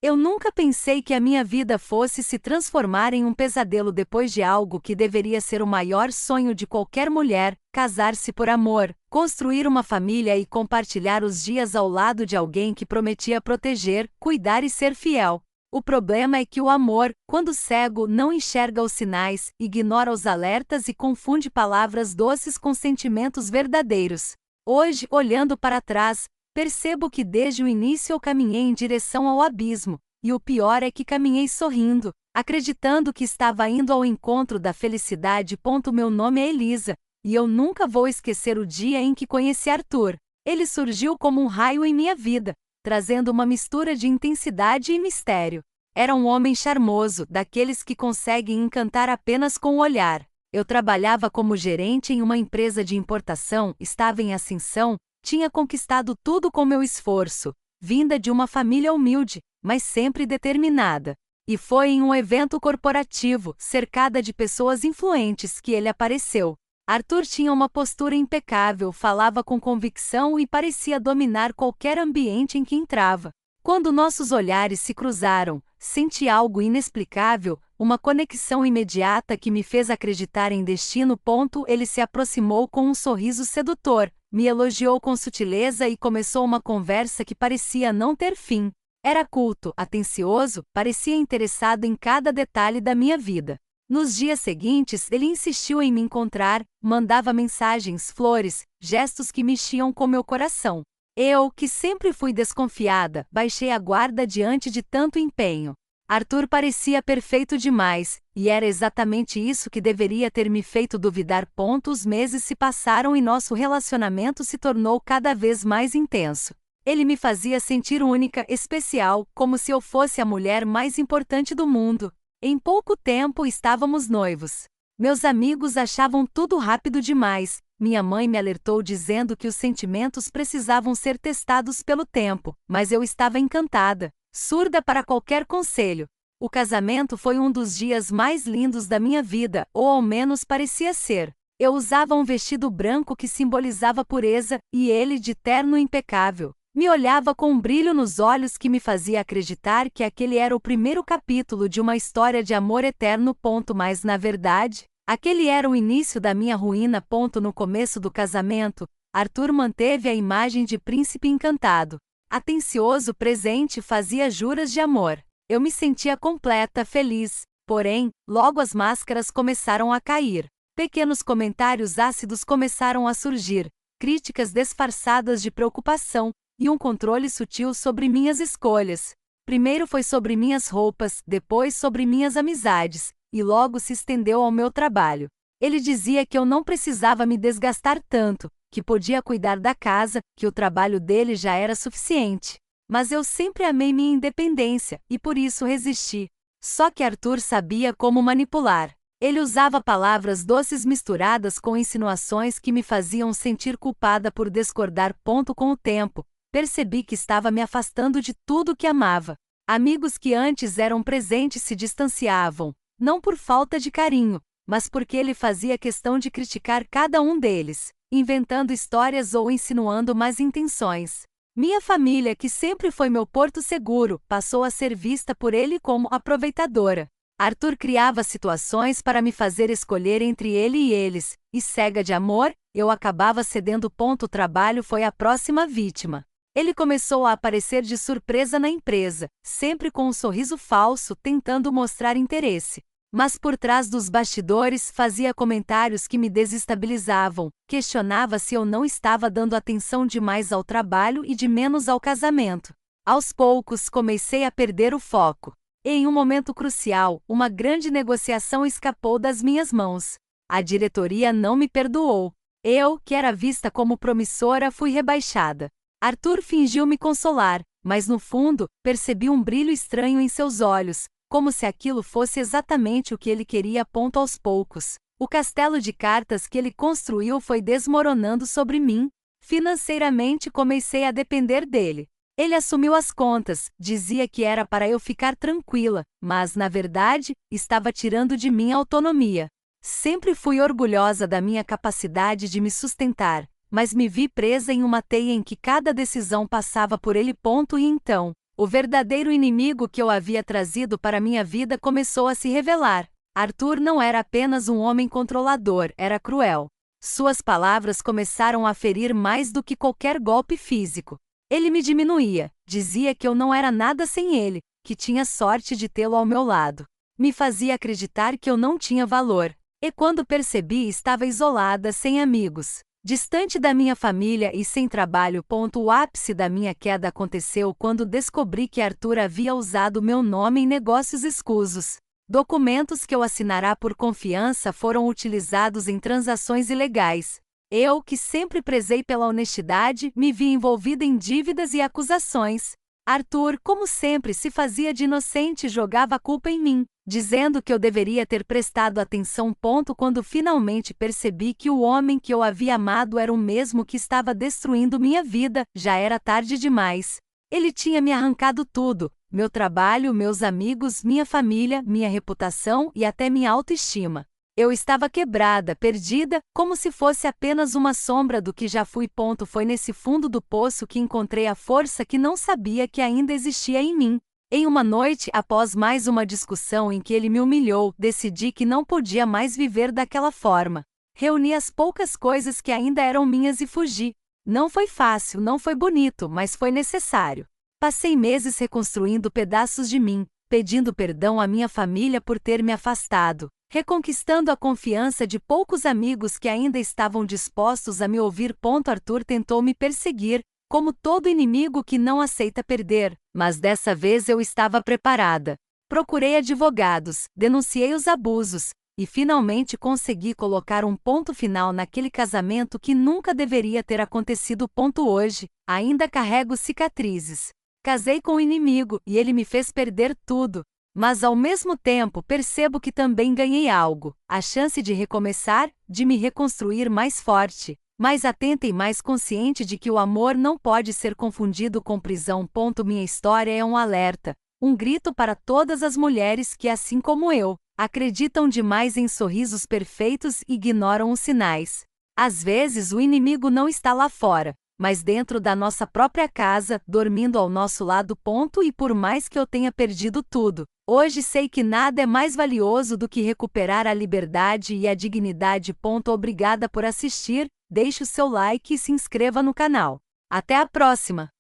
Eu nunca pensei que a minha vida fosse se transformar em um pesadelo depois de algo que deveria ser o maior sonho de qualquer mulher: casar-se por amor, construir uma família e compartilhar os dias ao lado de alguém que prometia proteger, cuidar e ser fiel. O problema é que o amor, quando cego, não enxerga os sinais, ignora os alertas e confunde palavras doces com sentimentos verdadeiros. Hoje, olhando para trás, percebo que desde o início eu caminhei em direção ao abismo, e o pior é que caminhei sorrindo, acreditando que estava indo ao encontro da felicidade. Meu nome é Elisa, e eu nunca vou esquecer o dia em que conheci Arthur. Ele surgiu como um raio em minha vida, trazendo uma mistura de intensidade e mistério. Era um homem charmoso, daqueles que conseguem encantar apenas com o olhar. Eu trabalhava como gerente em uma empresa de importação, estava em ascensão, tinha conquistado tudo com meu esforço, vinda de uma família humilde, mas sempre determinada. E foi em um evento corporativo, cercada de pessoas influentes, que ele apareceu. Arthur tinha uma postura impecável, falava com convicção e parecia dominar qualquer ambiente em que entrava. Quando nossos olhares se cruzaram, senti algo inexplicável, uma conexão imediata que me fez acreditar em destino. Ele se aproximou com um sorriso sedutor, me elogiou com sutileza e começou uma conversa que parecia não ter fim. Era culto, atencioso, parecia interessado em cada detalhe da minha vida. Nos dias seguintes, ele insistiu em me encontrar, mandava mensagens, flores, gestos que mexiam com meu coração. Eu, que sempre fui desconfiada, baixei a guarda diante de tanto empenho. Arthur parecia perfeito demais, e era exatamente isso que deveria ter me feito duvidar. Os meses se passaram e nosso relacionamento se tornou cada vez mais intenso. Ele me fazia sentir única, especial, como se eu fosse a mulher mais importante do mundo. Em pouco tempo estávamos noivos. Meus amigos achavam tudo rápido demais. Minha mãe me alertou dizendo que os sentimentos precisavam ser testados pelo tempo, mas eu estava encantada, surda para qualquer conselho. O casamento foi um dos dias mais lindos da minha vida, ou ao menos parecia ser. Eu usava um vestido branco que simbolizava pureza, e ele, de terno impecável, me olhava com um brilho nos olhos que me fazia acreditar que aquele era o primeiro capítulo de uma história de amor eterno. Mas, na verdade, aquele era o início da minha ruína. No começo do casamento, Arthur manteve a imagem de príncipe encantado. Atencioso, presente, fazia juras de amor. Eu me sentia completa, feliz. Porém, logo as máscaras começaram a cair. Pequenos comentários ácidos começaram a surgir, críticas disfarçadas de preocupação, e um controle sutil sobre minhas escolhas. Primeiro foi sobre minhas roupas, depois sobre minhas amizades, e logo se estendeu ao meu trabalho. Ele dizia que eu não precisava me desgastar tanto, que podia cuidar da casa, que o trabalho dele já era suficiente. Mas eu sempre amei minha independência, e por isso resisti. Só que Arthur sabia como manipular. Ele usava palavras doces misturadas com insinuações que me faziam sentir culpada por discordar. Com o tempo, percebi que estava me afastando de tudo que amava. Amigos que antes eram presentes se distanciavam, não por falta de carinho, mas porque ele fazia questão de criticar cada um deles, inventando histórias ou insinuando más intenções. Minha família, que sempre foi meu porto seguro, passou a ser vista por ele como aproveitadora. Arthur criava situações para me fazer escolher entre ele e eles, e cega de amor, eu acabava cedendo. O trabalho foi a próxima vítima. Ele começou a aparecer de surpresa na empresa, sempre com um sorriso falso, tentando mostrar interesse. Mas por trás dos bastidores fazia comentários que me desestabilizavam, questionava se eu não estava dando atenção demais ao trabalho e de menos ao casamento. Aos poucos comecei a perder o foco. Em um momento crucial, uma grande negociação escapou das minhas mãos. A diretoria não me perdoou. Eu, que era vista como promissora, fui rebaixada. Arthur fingiu me consolar, mas no fundo, percebi um brilho estranho em seus olhos, como se aquilo fosse exatamente o que ele queria. Aos poucos, o castelo de cartas que ele construiu foi desmoronando sobre mim. Financeiramente comecei a depender dele. Ele assumiu as contas, dizia que era para eu ficar tranquila, mas, na verdade, estava tirando de mim a autonomia. Sempre fui orgulhosa da minha capacidade de me sustentar, mas me vi presa em uma teia em que cada decisão passava por ele. E então, O verdadeiro inimigo que eu havia trazido para minha vida começou a se revelar. Arthur não era apenas um homem controlador, era cruel. Suas palavras começaram a ferir mais do que qualquer golpe físico. Ele me diminuía, dizia que eu não era nada sem ele, que tinha sorte de tê-lo ao meu lado. Me fazia acreditar que eu não tinha valor. E quando percebi, estava isolada, sem amigos, distante da minha família e sem trabalho. O ápice da minha queda aconteceu quando descobri que Arthur havia usado meu nome em negócios escusos. Documentos que eu assinara por confiança foram utilizados em transações ilegais. Eu, que sempre prezei pela honestidade, me vi envolvida em dívidas e acusações. Arthur, como sempre, se fazia de inocente e jogava a culpa em mim, dizendo que eu deveria ter prestado atenção. Quando finalmente percebi que o homem que eu havia amado era o mesmo que estava destruindo minha vida, já era tarde demais. Ele tinha me arrancado tudo: meu trabalho, meus amigos, minha família, minha reputação e até minha autoestima. Eu estava quebrada, perdida, como se fosse apenas uma sombra do que já fui. Foi nesse fundo do poço que encontrei a força que não sabia que ainda existia em mim. Em uma noite, após mais uma discussão em que ele me humilhou, decidi que não podia mais viver daquela forma. Reuni as poucas coisas que ainda eram minhas e fugi. Não foi fácil, não foi bonito, mas foi necessário. Passei meses reconstruindo pedaços de mim, pedindo perdão à minha família por ter me afastado, reconquistando a confiança de poucos amigos que ainda estavam dispostos a me ouvir. Arthur tentou me perseguir, como todo inimigo que não aceita perder, mas dessa vez eu estava preparada. Procurei advogados, denunciei os abusos, e finalmente consegui colocar um ponto final naquele casamento que nunca deveria ter acontecido. Hoje, ainda carrego cicatrizes. Casei com o inimigo e ele me fez perder tudo. Mas ao mesmo tempo percebo que também ganhei algo: a chance de recomeçar, de me reconstruir mais forte, mais atenta e mais consciente de que o amor não pode ser confundido com prisão. Minha história é um alerta, um grito para todas as mulheres que, assim como eu, acreditam demais em sorrisos perfeitos e ignoram os sinais. Às vezes o inimigo não está lá fora, mas dentro da nossa própria casa, dormindo ao nosso lado. E por mais que eu tenha perdido tudo, hoje sei que nada é mais valioso do que recuperar a liberdade e a dignidade. Obrigada por assistir, deixe o seu like e se inscreva no canal. Até a próxima!